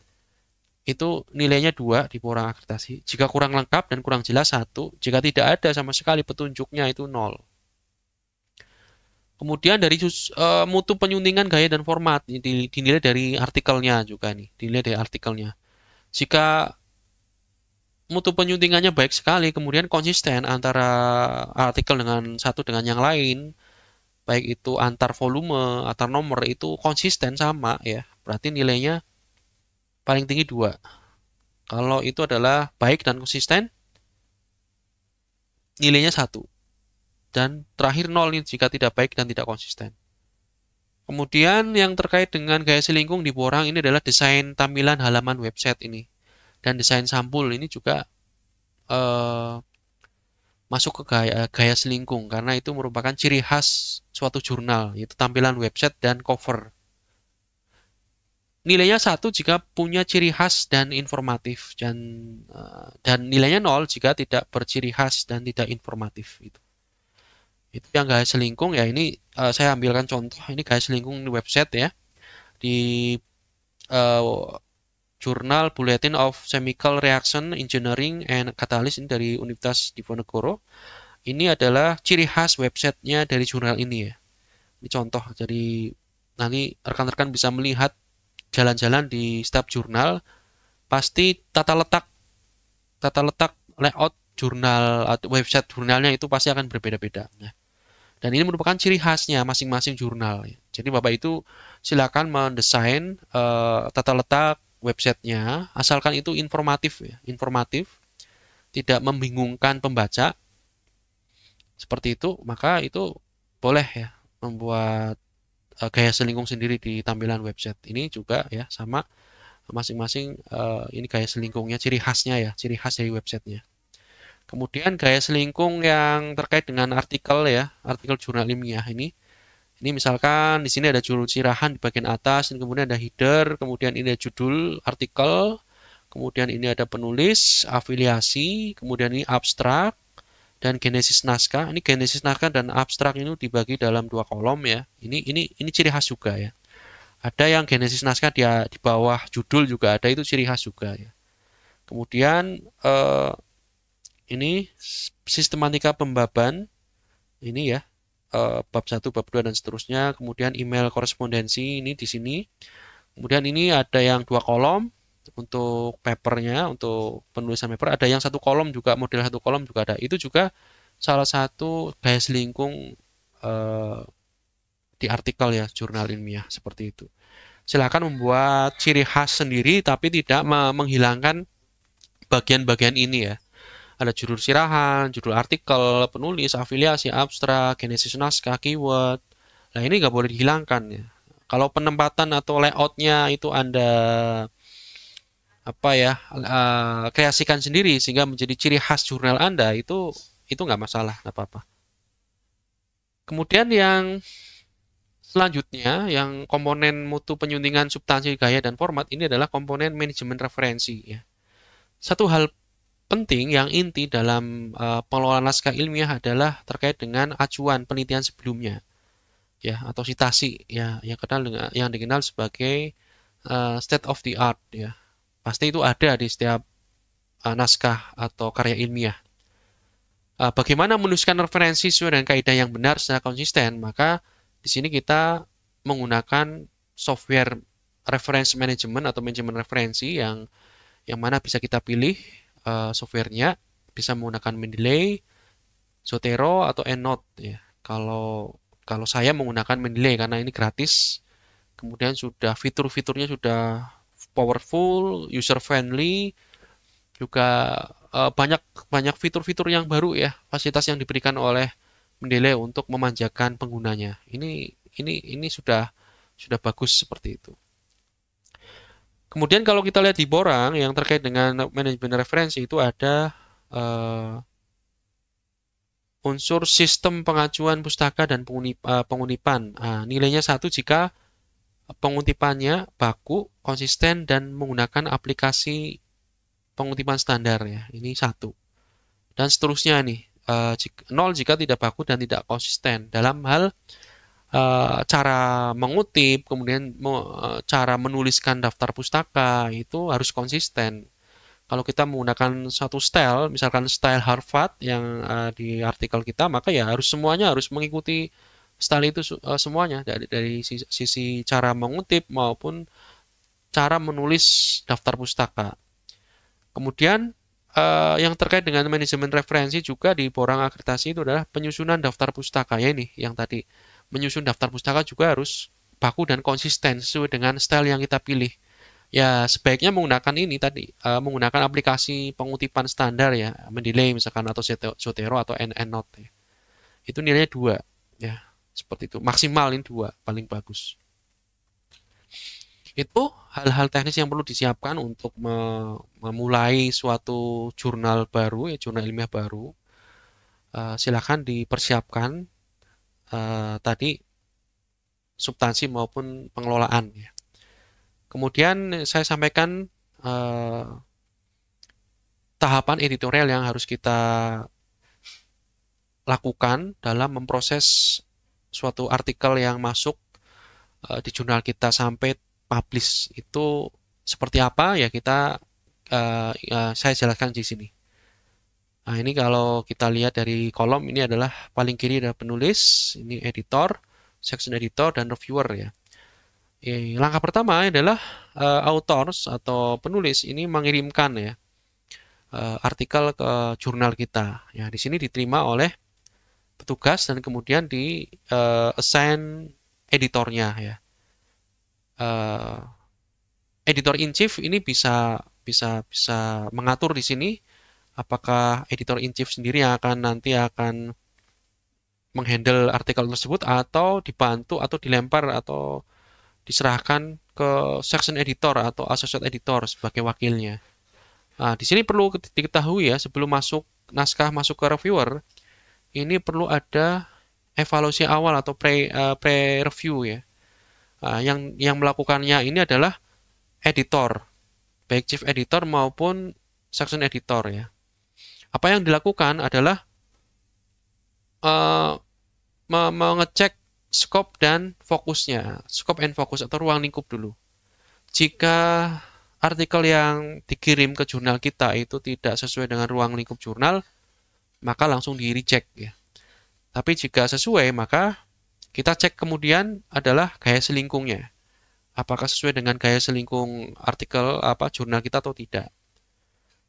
itu nilainya 2 di borang akreditasi. Jika kurang lengkap dan kurang jelas 1, jika tidak ada sama sekali petunjuknya itu 0. Kemudian dari mutu penyuntingan gaya dan format dinilai dari artikelnya juga nih, dinilai dari artikelnya. Jika mutu penyuntingannya baik sekali, kemudian konsisten antara artikel dengan satu dengan yang lain, baik itu antar volume, antar nomor itu konsisten sama ya, berarti nilainya paling tinggi 2. Kalau itu adalah baik dan konsisten, nilainya 1. Dan terakhir 0 nih jika tidak baik dan tidak konsisten. Kemudian yang terkait dengan gaya selingkung di borang ini adalah desain tampilan halaman website ini. Dan desain sampul ini juga masuk ke gaya selingkung karena itu merupakan ciri khas suatu jurnal, yaitu tampilan website dan cover. Nilainya 1 jika punya ciri khas dan informatif dan nilainya 0 jika tidak berciri khas dan tidak informatif. Itu yang gaya selingkung ya. Ini saya ambilkan contoh. Ini gaya selingkung di website ya. Di jurnal Bulletin of Chemical Reaction Engineering and Catalyst ini dari Universitas Diponegoro. Ini adalah ciri khas websitenya dari jurnal ini ya. Ini contoh. Jadi nanti rekan-rekan bisa melihat jalan-jalan di setiap jurnal. Pasti tata letak layout jurnal atau website jurnalnya itu pasti akan berbeda-beda. Nah, dan ini merupakan ciri khasnya masing-masing jurnal. Jadi Bapak itu silakan mendesain tata letak websitenya, asalkan itu informatif ya, informatif, tidak membingungkan pembaca. Seperti itu, maka itu boleh ya membuat gaya selingkung sendiri di tampilan website. Ini juga ya sama masing-masing ini gaya selingkungnya, ciri khasnya ya, ciri khas dari websitenya. Kemudian gaya selingkung yang terkait dengan artikel ya, artikel jurnal ilmiah ini. Ini misalkan di sini ada judul sirahan di bagian atas, dan kemudian ada header, kemudian ini ada judul artikel, kemudian ini ada penulis, afiliasi, kemudian ini abstrak, dan genesis naskah. Ini genesis naskah dan abstrak ini dibagi dalam 2 kolom ya. Ini ciri khas juga ya. Ada yang genesis naskah di bawah judul juga ada, itu ciri khas juga ya. Kemudian ini sistematika pembaban ini ya. Bab 1, bab 2 dan seterusnya. Kemudian email korespondensi ini di sini. Kemudian ini ada yang 2 kolom untuk papernya, untuk penulisan paper. Ada yang 1 kolom juga, model 1 kolom juga ada. Itu juga salah satu gaya selingkung di artikel ya, jurnal ilmiah seperti itu. Silakan membuat ciri khas sendiri tapi tidak menghilangkan bagian-bagian ini ya. Ada judul sirahan, judul artikel, penulis, afiliasi, abstrak, genesis naskah, keyword. Nah ini nggak boleh dihilangkan ya. Kalau penempatan atau layoutnya itu Anda kreasikan sendiri sehingga menjadi ciri khas jurnal Anda, itu nggak masalah, nggak apa-apa. Kemudian yang selanjutnya, yang komponen mutu penyuntingan substansi gaya dan format ini adalah komponen manajemen referensi ya. Satu hal penting, yang inti dalam pengelolaan naskah ilmiah adalah terkait dengan acuan penelitian sebelumnya, ya, atau sitasi, ya, yang dikenal sebagai state of the art, ya. Pasti itu ada di setiap naskah atau karya ilmiah. Bagaimana menuliskan referensi sesuai dengan kaidah yang benar secara konsisten? Maka di sini kita menggunakan software reference management atau manajemen referensi yang mana bisa kita pilih softwarenya, bisa menggunakan Mendeley, Zotero atau EndNote, ya. Kalau saya menggunakan Mendeley karena ini gratis, kemudian sudah fitur-fiturnya sudah powerful, user friendly, juga banyak fitur-fitur yang baru, ya, fasilitas yang diberikan oleh Mendeley untuk memanjakan penggunanya. Ini sudah bagus seperti itu. Kemudian kalau kita lihat di borang yang terkait dengan manajemen referensi itu ada unsur sistem pengajuan pustaka dan pengutipan. Nilainya 1 jika pengutipannya baku, konsisten, dan menggunakan aplikasi pengutipan standar, ya. Ini 1. Dan seterusnya nih, 0 jika tidak baku dan tidak konsisten dalam hal cara mengutip, kemudian cara menuliskan daftar pustaka itu harus konsisten. Kalau kita menggunakan satu style, misalkan style Harvard yang di artikel kita, maka ya semuanya harus mengikuti style itu semuanya, dari sisi cara mengutip maupun cara menulis daftar pustaka. Kemudian yang terkait dengan manajemen referensi juga di borang akreditasi itu adalah penyusunan daftar pustaka, ya, ini yang tadi. Menyusun daftar pustaka juga harus baku dan konsisten sesuai dengan style yang kita pilih. Ya, sebaiknya menggunakan ini tadi, menggunakan aplikasi pengutipan standar, ya, Mendeley misalkan, atau Zotero atau EndNote, ya. Itu nilainya 2, ya, seperti itu. Maksimal ini 2, paling bagus. Itu hal-hal teknis yang perlu disiapkan untuk memulai suatu jurnal baru, ya, jurnal ilmiah baru. Silakan dipersiapkan tadi substansi maupun pengelolaan, ya. Kemudian saya sampaikan tahapan editorial yang harus kita lakukan dalam memproses suatu artikel yang masuk di jurnal kita sampai publish. Itu seperti apa, ya, saya jelaskan di sini. Nah, ini kalau kita lihat dari kolom ini adalah paling kiri ada penulis, ini editor, section editor, dan reviewer, ya. Langkah pertama adalah authors atau penulis ini mengirimkan, ya, artikel ke jurnal kita. Ya, di sini diterima oleh petugas dan kemudian di assign editornya, ya. Editor in chief ini bisa mengatur di sini apakah editor in chief sendiri yang nanti akan menghandle artikel tersebut atau dibantu atau dilempar atau diserahkan ke section editor atau associate editor sebagai wakilnya. Nah, di sini perlu diketahui, ya, sebelum naskah masuk ke reviewer, ini perlu ada evaluasi awal atau pre-review, ya. Yang melakukannya ini adalah editor, baik chief editor maupun section editor, ya. Apa yang dilakukan adalah mengecek scope dan fokusnya, scope and focus atau ruang lingkup dulu. Jika artikel yang dikirim ke jurnal kita itu tidak sesuai dengan ruang lingkup jurnal, maka langsung di-reject, ya. Tapi jika sesuai, maka kita cek kemudian adalah gaya selingkungnya. Apakah sesuai dengan gaya selingkung artikel jurnal kita atau tidak.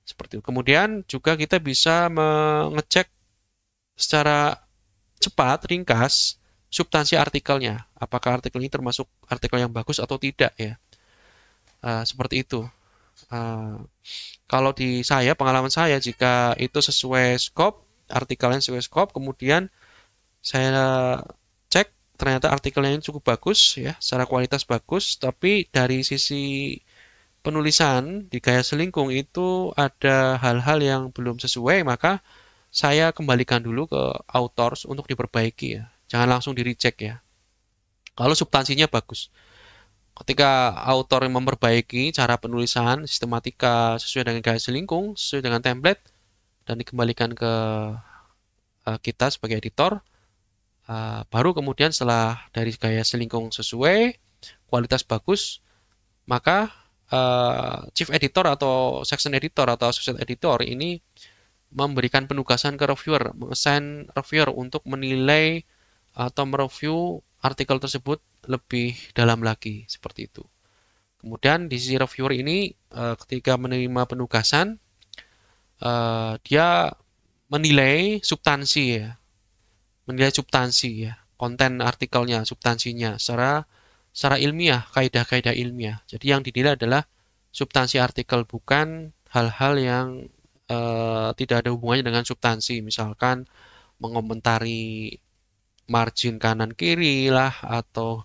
Seperti itu. Kemudian juga kita bisa mengecek secara cepat, ringkas, substansi artikelnya. Apakah artikel ini termasuk artikel yang bagus atau tidak, ya. Seperti itu. Kalau di pengalaman saya, jika itu sesuai scope, artikelnya sesuai scope, kemudian saya cek ternyata artikelnya ini cukup bagus, ya, secara kualitas bagus, tapi dari sisi penulisan di gaya selingkung itu ada hal-hal yang belum sesuai, maka saya kembalikan dulu ke authors untuk diperbaiki, ya. Jangan langsung di-reject, ya. Kalau substansinya bagus. Ketika author memperbaiki cara penulisan, sistematika sesuai dengan gaya selingkung, sesuai dengan template, dan dikembalikan ke kita sebagai editor. Baru kemudian setelah dari gaya selingkung sesuai, kualitas bagus, maka chief editor atau section editor atau associate editor ini memberikan penugasan ke reviewer, mengassign reviewer untuk menilai atau mereview artikel tersebut lebih dalam lagi, seperti itu. Kemudian di sisi reviewer ini ketika menerima penugasan, dia menilai substansi ya, konten artikelnya, substansinya secara ilmiah, kaidah-kaidah ilmiah. Jadi yang dinilai adalah substansi artikel, bukan hal-hal yang tidak ada hubungannya dengan substansi, misalkan mengomentari margin kanan kiri lah, atau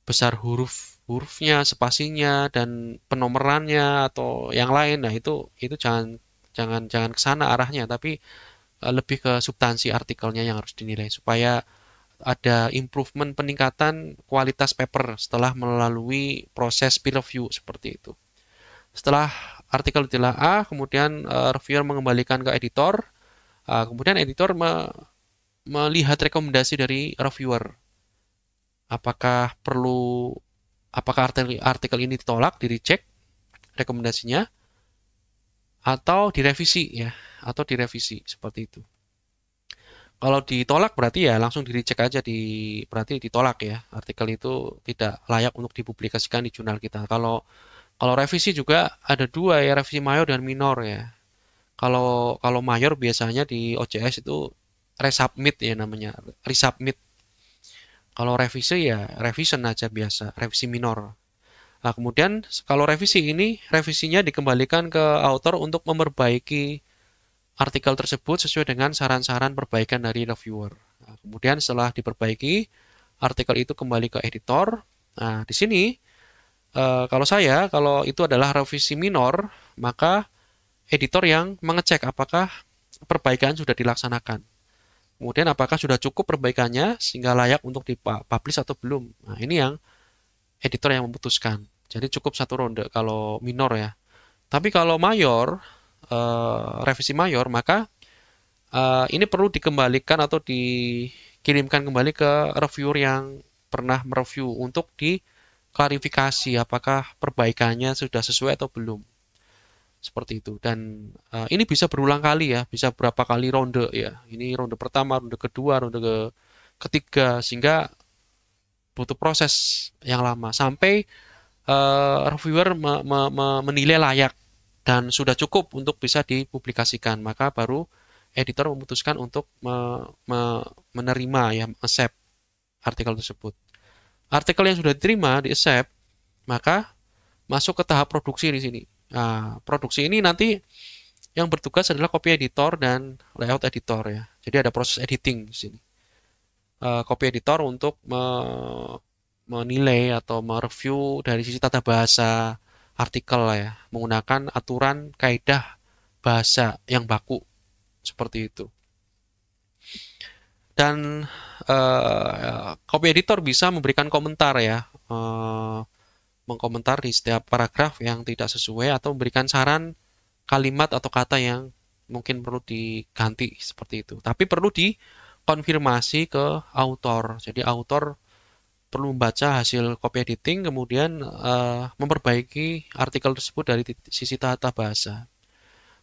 besar hurufnya, spasinya, dan penomorannya atau yang lain. Nah, itu jangan ke sana arahnya, tapi lebih ke substansi artikelnya yang harus dinilai supaya ada improvement, peningkatan kualitas paper setelah melalui proses peer review seperti itu. Setelah artikel ditelaah, kemudian reviewer mengembalikan ke editor, kemudian editor melihat rekomendasi dari reviewer. Apakah artikel ini ditolak, di-reject rekomendasinya, atau direvisi ya, seperti itu. Kalau ditolak berarti ya langsung di-reject aja, berarti ditolak ya. Artikel itu tidak layak untuk dipublikasikan di jurnal kita. Kalau revisi juga ada dua ya, revisi mayor dan minor ya. Kalau mayor biasanya di OJS itu resubmit ya namanya, resubmit. Kalau revisi ya revision aja biasa, revisi minor. Nah, kemudian kalau revisinya dikembalikan ke author untuk memperbaiki artikel tersebut sesuai dengan saran-saran perbaikan dari reviewer. Nah, kemudian setelah diperbaiki, artikel itu kembali ke editor. Nah, di sini kalau itu adalah revisi minor, maka editor yang mengecek apakah perbaikan sudah dilaksanakan. Kemudian apakah sudah cukup perbaikannya sehingga layak untuk dipublish atau belum. Nah, ini yang editor yang memutuskan. Jadi cukup satu ronde kalau minor ya. Tapi kalau mayor, revisi mayor, maka ini perlu dikembalikan atau dikirimkan kembali ke reviewer yang pernah mereview untuk diklarifikasi apakah perbaikannya sudah sesuai atau belum. Seperti itu. Dan ini bisa berulang kali ya, bisa berapa kali ronde ya. Ini ronde pertama, ronde kedua, ronde ketiga, sehingga butuh proses yang lama sampai reviewer menilai layak dan sudah cukup untuk bisa dipublikasikan, maka baru editor memutuskan untuk menerima ya, accept artikel tersebut. Artikel yang sudah diterima, di accept, maka masuk ke tahap produksi di sini. Nah, produksi ini nanti yang bertugas adalah copy editor dan layout editor ya. Jadi ada proses editing di sini. Copy editor untuk menilai atau mereview dari sisi tata bahasa artikel ya, menggunakan aturan kaidah bahasa yang baku seperti itu. Dan copy editor bisa memberikan komentar ya, mengkomentar di setiap paragraf yang tidak sesuai atau memberikan saran kalimat atau kata yang mungkin perlu diganti seperti itu. Tapi perlu dikonfirmasi ke author. Jadi author perlu membaca hasil copy editing, kemudian memperbaiki artikel tersebut dari sisi tata bahasa.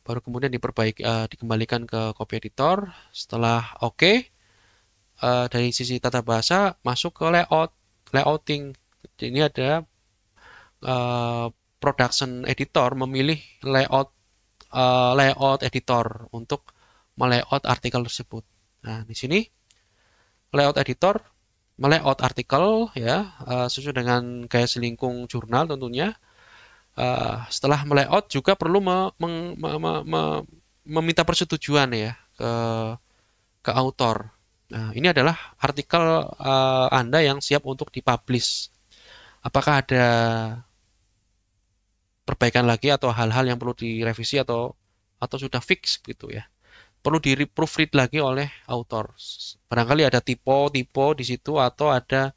Baru kemudian dikembalikan ke copy editor. Setelah oke, dari sisi tata bahasa masuk ke layouting. Jadi ini ada production editor memilih layout editor untuk melayout artikel tersebut. Nah, di sini layout editor melayout artikel ya, sesuai dengan gaya selingkung jurnal tentunya. Setelah melayout juga perlu meminta persetujuan ya ke author. Nah, ini adalah artikel Anda yang siap untuk dipublish. Apakah ada perbaikan lagi atau hal-hal yang perlu direvisi atau sudah fix gitu ya. Perlu di-proofread lagi oleh author. Barangkali ada typo di situ atau ada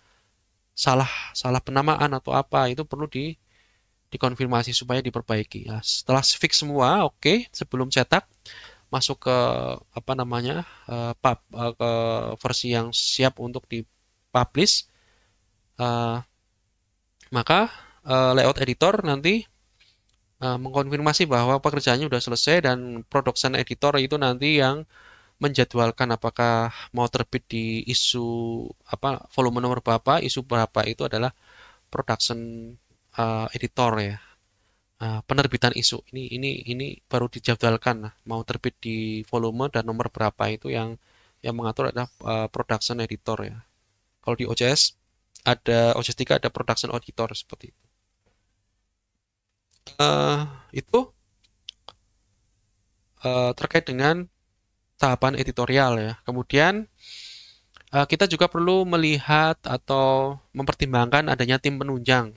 salah penamaan atau apa, itu perlu dikonfirmasi supaya diperbaiki. Nah, setelah fix semua, oke, sebelum cetak, masuk ke apa namanya ke versi yang siap untuk dipublish, uh, maka layout editor nanti mengkonfirmasi bahwa pekerjaannya sudah selesai dan production editor itu nanti yang menjadwalkan apakah mau terbit di isu apa volume nomor berapa, isu berapa itu adalah production editor ya. Penerbitan isu ini baru dijadwalkan mau terbit di volume dan nomor berapa itu yang mengatur adalah production editor ya. Kalau di OJS 3 ada production editor seperti itu. Itu terkait dengan tahapan editorial ya. Kemudian kita juga perlu melihat atau mempertimbangkan adanya tim penunjang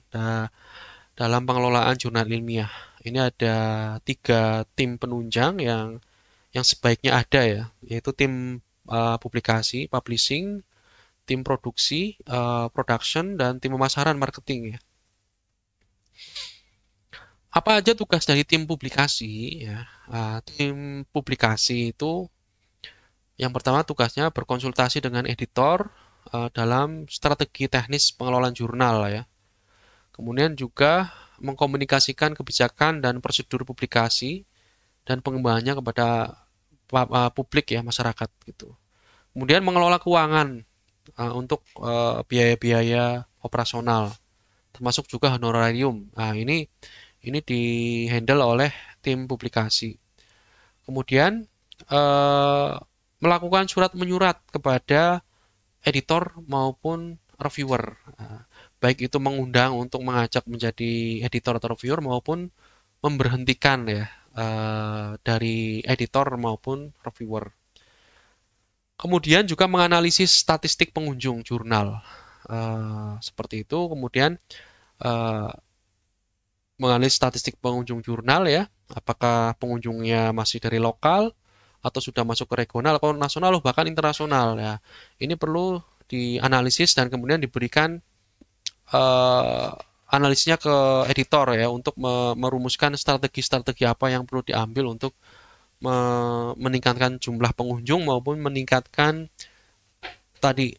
dalam pengelolaan jurnal ilmiah. Ini ada 3 tim penunjang yang sebaiknya ada ya, yaitu tim publikasi, publishing, tim produksi, production, dan tim pemasaran marketing ya. Apa aja tugas dari tim publikasi ya? Tim publikasi itu yang pertama tugasnya berkonsultasi dengan editor dalam strategi teknis pengelolaan jurnal ya. Kemudian juga mengkomunikasikan kebijakan dan prosedur publikasi dan pengembangannya kepada publik ya, masyarakat gitu. Kemudian mengelola keuangan untuk biaya-biaya operasional, termasuk juga honorarium. Nah, ini di-handle oleh tim publikasi. Kemudian melakukan surat menyurat kepada editor maupun reviewer. Baik itu mengundang untuk mengajak menjadi editor atau reviewer maupun memberhentikan ya dari editor maupun reviewer. Kemudian juga menganalisis statistik pengunjung jurnal. Seperti itu. Kemudian menganalisis statistik pengunjung jurnal ya. Apakah pengunjungnya masih dari lokal atau sudah masuk ke regional atau nasional atau bahkan internasional ya. Ini perlu dianalisis dan kemudian diberikan analisisnya ke editor ya untuk merumuskan strategi-strategi apa yang perlu diambil untuk meningkatkan jumlah pengunjung maupun meningkatkan tadi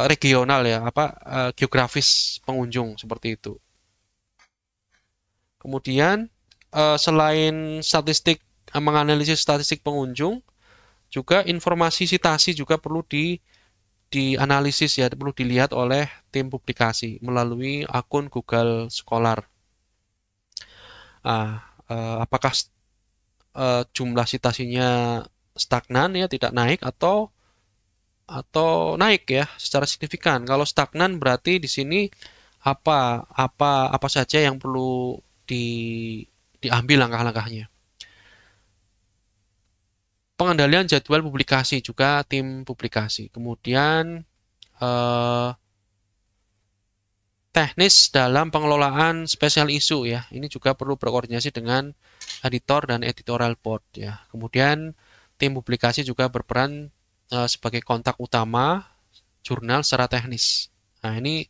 regional ya geografis pengunjung seperti itu. Kemudian selain menganalisis statistik pengunjung, juga informasi citasi juga perlu dianalisis ya, perlu dilihat oleh tim publikasi melalui akun Google Scholar. Apakah jumlah citasinya stagnan ya, tidak naik atau naik ya secara signifikan. Kalau stagnan berarti di sini apa saja yang perlu diambil langkah-langkahnya. Pengendalian jadwal publikasi juga tim publikasi. Kemudian teknis dalam pengelolaan spesial isu ya. Ini juga perlu berkoordinasi dengan editor dan editorial board ya. Kemudian tim publikasi juga berperan sebagai kontak utama jurnal secara teknis. Nah, ini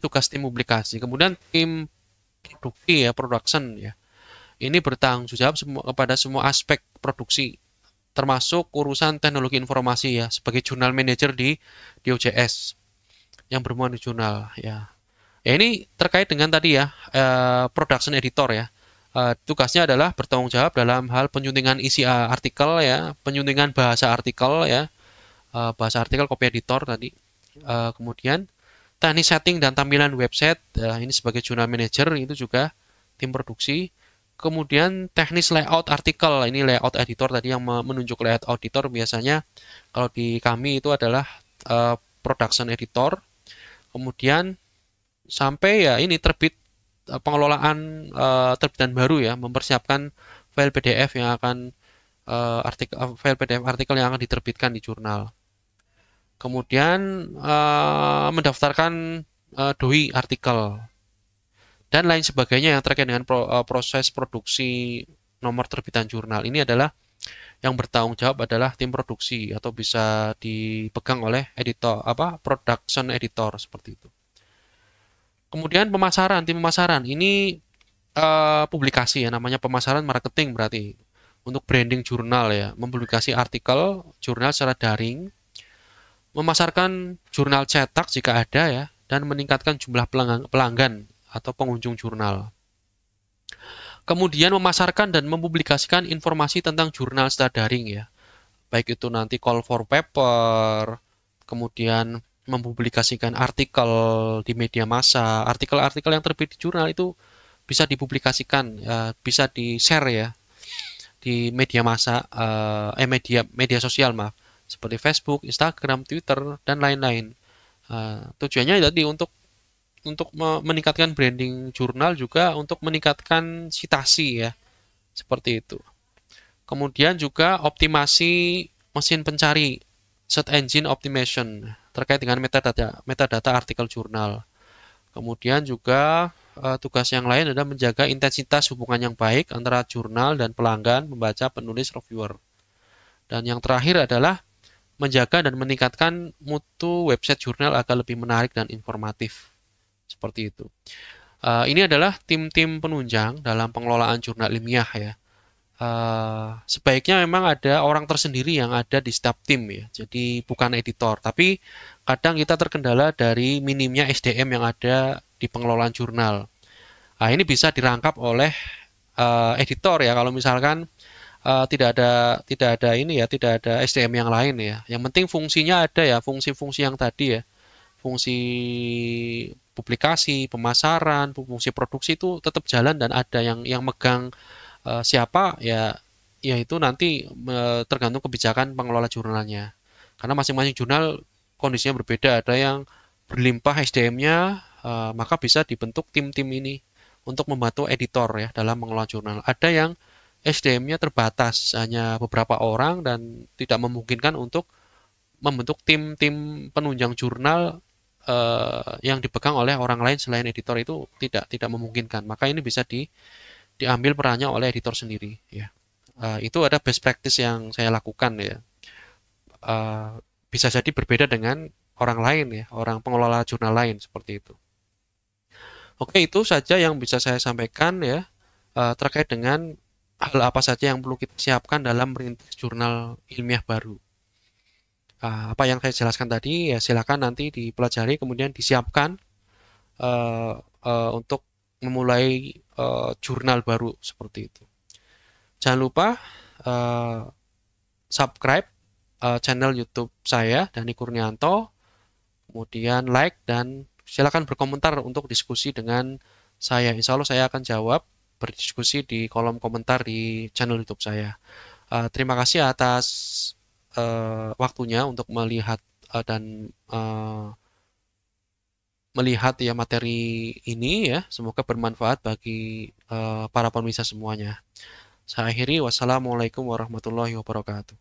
tugas tim publikasi. Kemudian tim produksi ya, production ya. Ini bertanggung jawab kepada semua aspek produksi, termasuk urusan teknologi informasi ya, sebagai jurnal manager di OJS yang bermuatan di jurnal ya. Ini terkait dengan tadi ya, production editor ya. Tugasnya adalah bertanggung jawab dalam hal penyuntingan isi artikel ya, penyuntingan bahasa artikel ya, bahasa artikel copy editor tadi. Kemudian teknis setting dan tampilan website, ini sebagai jurnal manager itu juga tim produksi. Kemudian teknis layout artikel, ini layout editor tadi yang menunjuk layout editor biasanya kalau di kami itu adalah production editor. Kemudian sampai ya ini terbit pengelolaan terbitan baru ya, mempersiapkan file PDF yang akan file PDF artikel yang akan diterbitkan di jurnal. Kemudian mendaftarkan doi artikel dan lain sebagainya yang terkait dengan proses produksi nomor terbitan jurnal. Ini adalah yang bertanggung jawab adalah tim produksi atau bisa dipegang oleh editor production editor seperti itu. Kemudian tim pemasaran ini publikasi ya, namanya pemasaran marketing berarti. untuk branding jurnal ya, mempublikasi artikel jurnal secara daring, memasarkan jurnal cetak jika ada ya, dan meningkatkan jumlah pelanggan atau pengunjung jurnal. Kemudian memasarkan dan mempublikasikan informasi tentang jurnal secara daring ya, baik itu nanti call for paper, kemudian mempublikasikan artikel di media massa, artikel-artikel yang terbit di jurnal itu bisa dipublikasikan, bisa di-share ya di media massa, media sosial maaf, seperti Facebook, Instagram, Twitter, dan lain-lain. Tujuannya tadi untuk meningkatkan branding jurnal juga untuk meningkatkan citasi ya, seperti itu. Kemudian juga optimasi mesin pencari, search engine optimization terkait dengan metadata artikel jurnal. Kemudian juga tugas yang lain adalah menjaga intensitas hubungan yang baik antara jurnal dan pelanggan, pembaca, penulis, reviewer. Dan yang terakhir adalah menjaga dan meningkatkan mutu website jurnal agar lebih menarik dan informatif. Seperti itu. Ini adalah tim-tim penunjang dalam pengelolaan jurnal ilmiah ya. Sebaiknya memang ada orang tersendiri yang ada di setiap tim ya, jadi bukan editor. Tapi kadang kita terkendala dari minimnya SDM yang ada di pengelolaan jurnal. Ini bisa dirangkap oleh editor ya. Kalau misalkan tidak ada SDM yang lain ya. Yang penting fungsinya ada ya, fungsi-fungsi yang tadi ya, fungsi publikasi, pemasaran, fungsi produksi itu tetap jalan dan ada yang megang. Siapa ya yaitu nanti tergantung kebijakan pengelola jurnalnya. Karena masing-masing jurnal kondisinya berbeda, ada yang berlimpah SDM-nya, maka bisa dibentuk tim-tim ini untuk membantu editor ya dalam mengelola jurnal. Ada yang SDM-nya terbatas, hanya beberapa orang dan tidak memungkinkan untuk membentuk tim-tim penunjang jurnal yang dipegang oleh orang lain selain editor itu tidak memungkinkan. Maka ini bisa diambil perannya oleh editor sendiri ya. Itu ada best practice yang saya lakukan ya. Bisa jadi berbeda dengan orang lain ya, orang pengelola jurnal lain seperti itu. Oke, itu saja yang bisa saya sampaikan ya terkait dengan hal apa saja yang perlu kita siapkan dalam merintis jurnal ilmiah baru. Apa yang saya jelaskan tadi ya silakan nanti dipelajari kemudian disiapkan untuk memulai jurnal baru seperti itu. Jangan lupa subscribe channel YouTube saya Dani Kurnianto, kemudian like dan silakan berkomentar untuk diskusi dengan saya. Insya Allah saya akan jawab berdiskusi di kolom komentar di channel YouTube saya. Terima kasih atas waktunya untuk melihat dan melihat ya materi ini ya. Semoga bermanfaat bagi para pemirsa semuanya. Saya akhiri, wassalamualaikum warahmatullahi wabarakatuh.